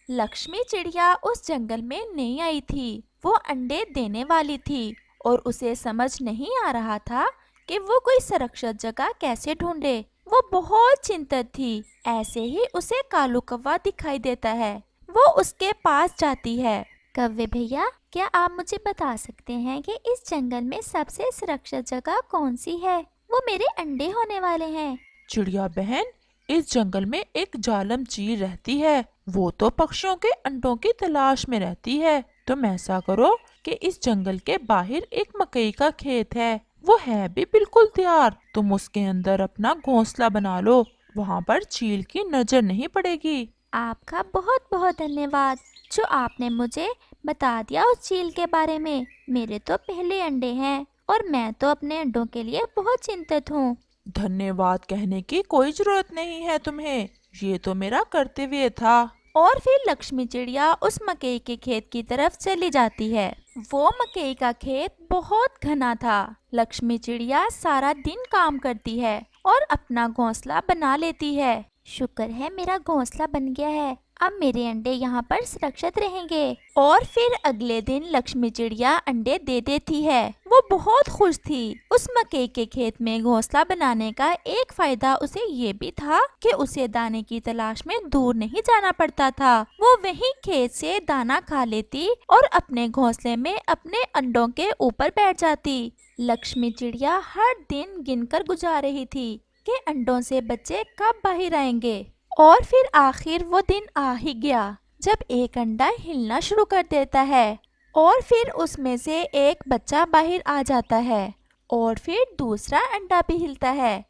लक्ष्मी चिड़िया उस जंगल में नई आई थी। वो अंडे देने वाली थी और उसे समझ नहीं आ रहा था कि वो कोई सुरक्षित जगह कैसे ढूंढे। वो बहुत चिंतित थी। ऐसे ही उसे कालू कौवा दिखाई देता है। वो उसके पास जाती है। कौवे भैया, क्या आप मुझे बता सकते हैं कि इस जंगल में सबसे सुरक्षित जगह कौन सी है? वो मेरे अंडे होने वाले हैं। चिड़िया बहन, इस जंगल में एक जालम चील रहती है। वो तो पक्षियों के अंडों की तलाश में रहती है। तुम ऐसा करो कि इस जंगल के बाहर एक मकई का खेत है। वो है भी बिल्कुल तैयार। तुम उसके अंदर अपना घोंसला बना लो। वहाँ पर चील की नजर नहीं पड़ेगी। आपका बहुत बहुत धन्यवाद जो आपने मुझे बता दिया उस चील के बारे में। मेरे तो पहले अंडे हैं और मैं तो अपने अंडों के लिए बहुत चिंतित हूँ। धन्यवाद कहने की कोई जरूरत नहीं है तुम्हें। ये तो मेरा कर्तव्य था। और फिर लक्ष्मी चिड़िया उस मकई के खेत की तरफ चली जाती है। वो मकई का खेत बहुत घना था। लक्ष्मी चिड़िया सारा दिन काम करती है और अपना घोंसला बना लेती है। शुक्र है मेरा घोंसला बन गया है। अब मेरे अंडे यहाँ पर सुरक्षित रहेंगे। और फिर अगले दिन लक्ष्मी चिड़िया अंडे दे देती है। वो बहुत खुश थी। उस मकई के खेत में घोंसला बनाने का एक फायदा उसे ये भी था कि उसे दाने की तलाश में दूर नहीं जाना पड़ता था। वो वहीं खेत से दाना खा लेती और अपने घोंसले में अपने अंडों के ऊपर बैठ जाती। लक्ष्मी चिड़िया हर दिन गिनकर गुजार रही थी कि अंडों से बच्चे कब बाहर आएंगे। और फिर आखिर वो दिन आ ही गया जब एक अंडा हिलना शुरू कर देता है और फिर उसमें से एक बच्चा बाहर आ जाता है। और फिर दूसरा अंडा भी हिलता है,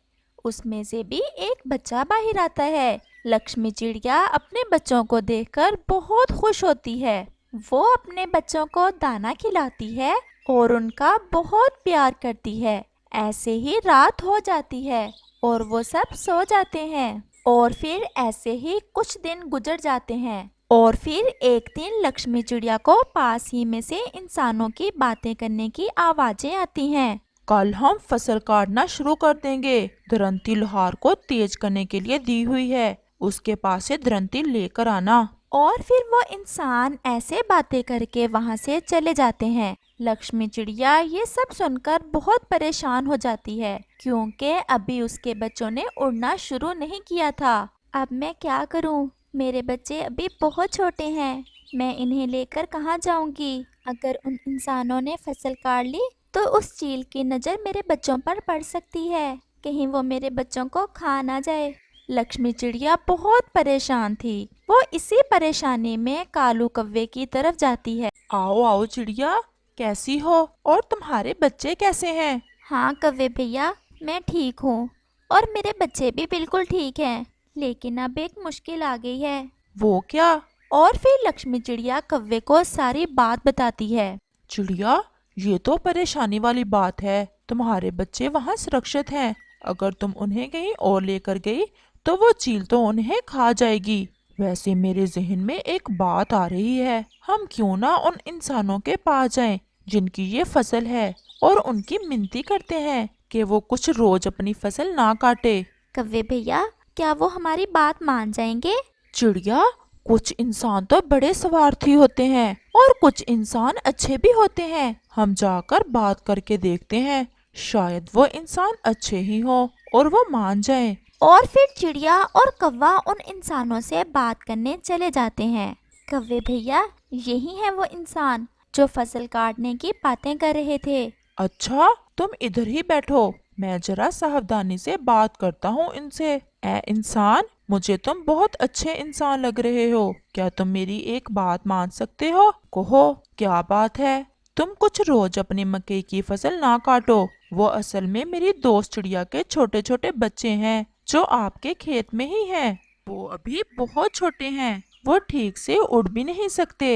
उसमें से भी एक बच्चा बाहर आता है। लक्ष्मी चिड़िया अपने बच्चों को देखकर बहुत खुश होती है। वो अपने बच्चों को दाना खिलाती है और उनका बहुत प्यार करती है। ऐसे ही रात हो जाती है और वो सब सो जाते हैं। और फिर ऐसे ही कुछ दिन गुजर जाते हैं। और फिर एक दिन लक्ष्मी चिड़िया को पास ही में से इंसानों की बातें करने की आवाजें आती हैं। कल हम फसल काटना शुरू कर देंगे। धरंती लोहार को तेज करने के लिए दी हुई है। उसके पास से धरंती लेकर आना। और फिर वो इंसान ऐसे बातें करके वहाँ से चले जाते हैं। लक्ष्मी चिड़िया ये सब सुनकर बहुत परेशान हो जाती है क्योंकि अभी उसके बच्चों ने उड़ना शुरू नहीं किया था। अब मैं क्या करूँ? मेरे बच्चे अभी बहुत छोटे हैं। मैं इन्हें लेकर कहाँ जाऊँगी? अगर उन इंसानों ने फसल काट ली तो उस चील की नज़र मेरे बच्चों पर पड़ सकती है। कहीं वो मेरे बच्चों को खा ना जाए। लक्ष्मी चिड़िया बहुत परेशान थी। वो इसी परेशानी में कालू कौवे की तरफ जाती है। आओ आओ चिड़िया, कैसी हो और तुम्हारे बच्चे कैसे हैं? हाँ कौवे भैया, मैं ठीक हूँ और मेरे बच्चे भी बिल्कुल ठीक हैं। लेकिन अब एक मुश्किल आ गई है। वो क्या? और फिर लक्ष्मी चिड़िया कौवे को सारी बात बताती है। चिड़िया, ये तो परेशानी वाली बात है। तुम्हारे बच्चे वहाँ सुरक्षित हैं। अगर तुम उन्हें कहीं और लेकर गई तो वो चील तो उन्हें खा जाएगी। वैसे मेरे जहन में एक बात आ रही है। हम क्यों ना उन इंसानों के पास जाएं जिनकी ये फसल है और उनकी मिन्नती करते हैं कि वो कुछ रोज अपनी फसल ना काटे। कौवे भैया, क्या वो हमारी बात मान जाएंगे? चिड़िया, कुछ इंसान तो बड़े स्वार्थी होते हैं और कुछ इंसान अच्छे भी होते हैं। हम जाकर बात करके देखते हैं। शायद वो इंसान अच्छे ही हो और वो मान जाएं। और फिर चिड़िया और कौवा उन इंसानों से बात करने चले जाते हैं। कौवे भैया, यही है वो इंसान जो फसल काटने की बातें कर रहे थे। अच्छा, तुम इधर ही बैठो। मैं जरा सावधानी से बात करता हूँ इनसे। ए इंसान, मुझे तुम बहुत अच्छे इंसान लग रहे हो। क्या तुम मेरी एक बात मान सकते हो? कहो, क्या बात है? तुम कुछ रोज अपनी मकई की फसल ना काटो। वो असल में मेरी दोस्त चिड़िया के छोटे छोटे बच्चे हैं जो आपके खेत में ही हैं। वो अभी बहुत छोटे हैं। वो ठीक से उड़ भी नहीं सकते।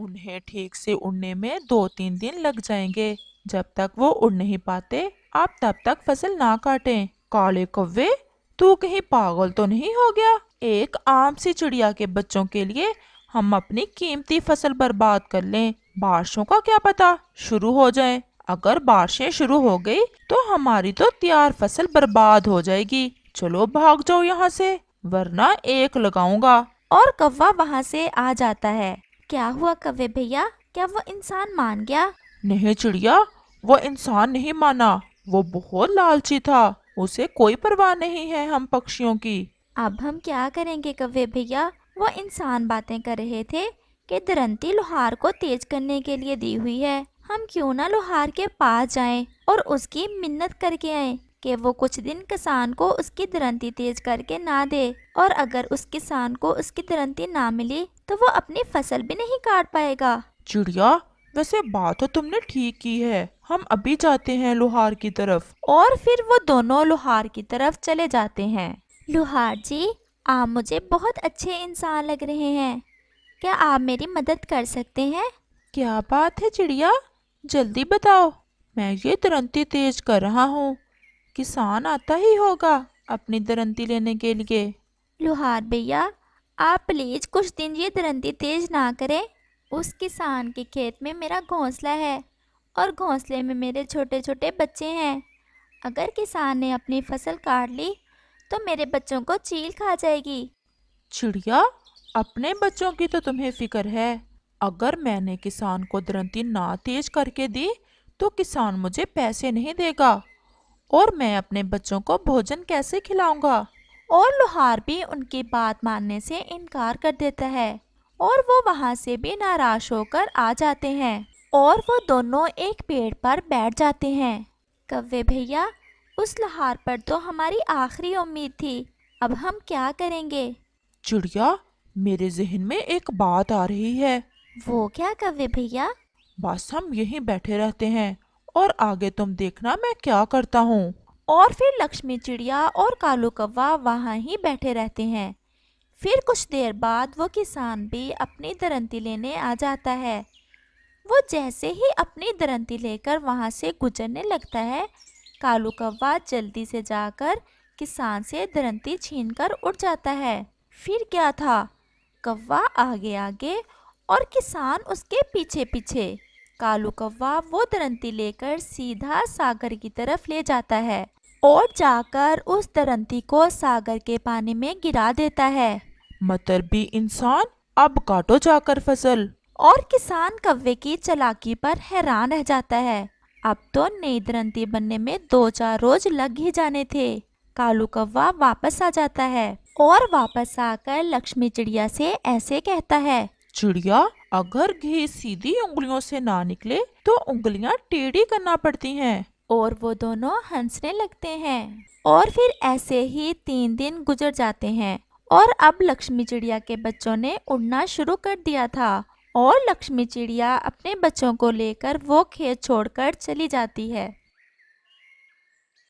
उन्हें ठीक से उड़ने में 2-3 दिन लग जाएंगे। जब तक वो उड़ नहीं पाते, आप तब तक फसल ना काटें। काले कौवे, तू कहीं पागल तो नहीं हो गया? एक आम सी चिड़िया के बच्चों के लिए हम अपनी कीमती फसल बर्बाद कर लें। बारिशों का क्या पता शुरू हो जाए। अगर बारिशें शुरू हो गई तो हमारी तो तैयार फसल बर्बाद हो जाएगी। चलो भाग जाओ यहाँ से, वरना एक लगाऊंगा। और कौवा वहाँ से आ जाता है। क्या हुआ कौवे भैया, क्या वो इंसान मान गया? नहीं चिड़िया, वो इंसान नहीं माना। वो बहुत लालची था। उसे कोई परवाह नहीं है हम पक्षियों की। अब हम क्या करेंगे कौवे भैया? वो इंसान बातें कर रहे थे कि दरंती लोहार को तेज करने के लिए दी हुई है। हम क्यों ना लोहार के पास जाएं और उसकी मिन्नत करके आएं कि वो कुछ दिन किसान को उसकी दरंती तेज करके ना दे, और अगर उस किसान को उसकी दरंती ना मिली तो वो अपनी फसल भी नहीं काट पाएगा। चिड़िया, वैसे बात तो तुमने ठीक की है। हम अभी जाते हैं लोहार की तरफ। और फिर वो दोनों लोहार की तरफ चले जाते हैं। लोहार जी, आप मुझे बहुत अच्छे इंसान लग रहे हैं, क्या आप मेरी मदद कर सकते हैं? क्या बात है चिड़िया, जल्दी बताओ। मैं ये दरंती तेज कर रहा हूँ। किसान आता ही होगा अपनी दरंती लेने के लिए। लोहार भैया, आप प्लीज कुछ दिन ये दरंती तेज ना करें। उस किसान के खेत में मेरा घोंसला है और घोंसले में मेरे छोटे छोटे बच्चे हैं। अगर किसान ने अपनी फसल काट ली तो मेरे बच्चों को चील खा जाएगी। चिड़िया, अपने बच्चों की तो तुम्हें फिक्र है। अगर मैंने किसान को दरंती ना तेज करके दी तो किसान मुझे पैसे नहीं देगा, और मैं अपने बच्चों को भोजन कैसे खिलाऊंगा। और लोहार भी उनकी बात मानने से इनकार कर देता है और वो वहाँ से भी नाराज होकर आ जाते हैं और वो दोनों एक पेड़ पर बैठ जाते हैं। कव्वे भैया, उस लोहार पर तो हमारी आखिरी उम्मीद थी, अब हम क्या करेंगे? चिड़िया, मेरे जहन में एक बात आ रही है। वो क्या कव्वे भैया? बस हम यहीं बैठे रहते हैं और आगे तुम देखना मैं क्या करता हूँ। और फिर लक्ष्मी चिड़िया और कालू कौवा वहाँ ही बैठे रहते हैं। फिर कुछ देर बाद वो किसान भी अपनी दरंती लेने आ जाता है। वो जैसे ही अपनी दरंती लेकर वहाँ से गुजरने लगता है, कालू कौवा जल्दी से जाकर किसान से दरंती छीनकर उड़ जाता है। फिर क्या था, कौवा आगे आगे और किसान उसके पीछे पीछे। कालू कौवा वो दरंती लेकर सीधा सागर की तरफ ले जाता है और जाकर उस दरंती को सागर के पानी में गिरा देता है। मतरबी इंसान, अब काटो जाकर फसल। और किसान कौवे की चालाकी पर हैरान रह जाता है। अब तो नई दरंती बनने में 2-4 रोज लग ही जाने थे। कालू कौवा वापस आ जाता है और वापस आकर लक्ष्मी चिड़िया से ऐसे कहता है। चिड़िया, अगर घी सीधी उंगलियों से ना निकले तो उंगलियां टेढ़ी करना पड़ती हैं। और वो दोनों हंसने लगते हैं। और फिर ऐसे ही 3 दिन गुजर जाते हैं और अब लक्ष्मी चिड़िया के बच्चों ने उड़ना शुरू कर दिया था और लक्ष्मी चिड़िया अपने बच्चों को लेकर वो खेत छोड़कर चली जाती है।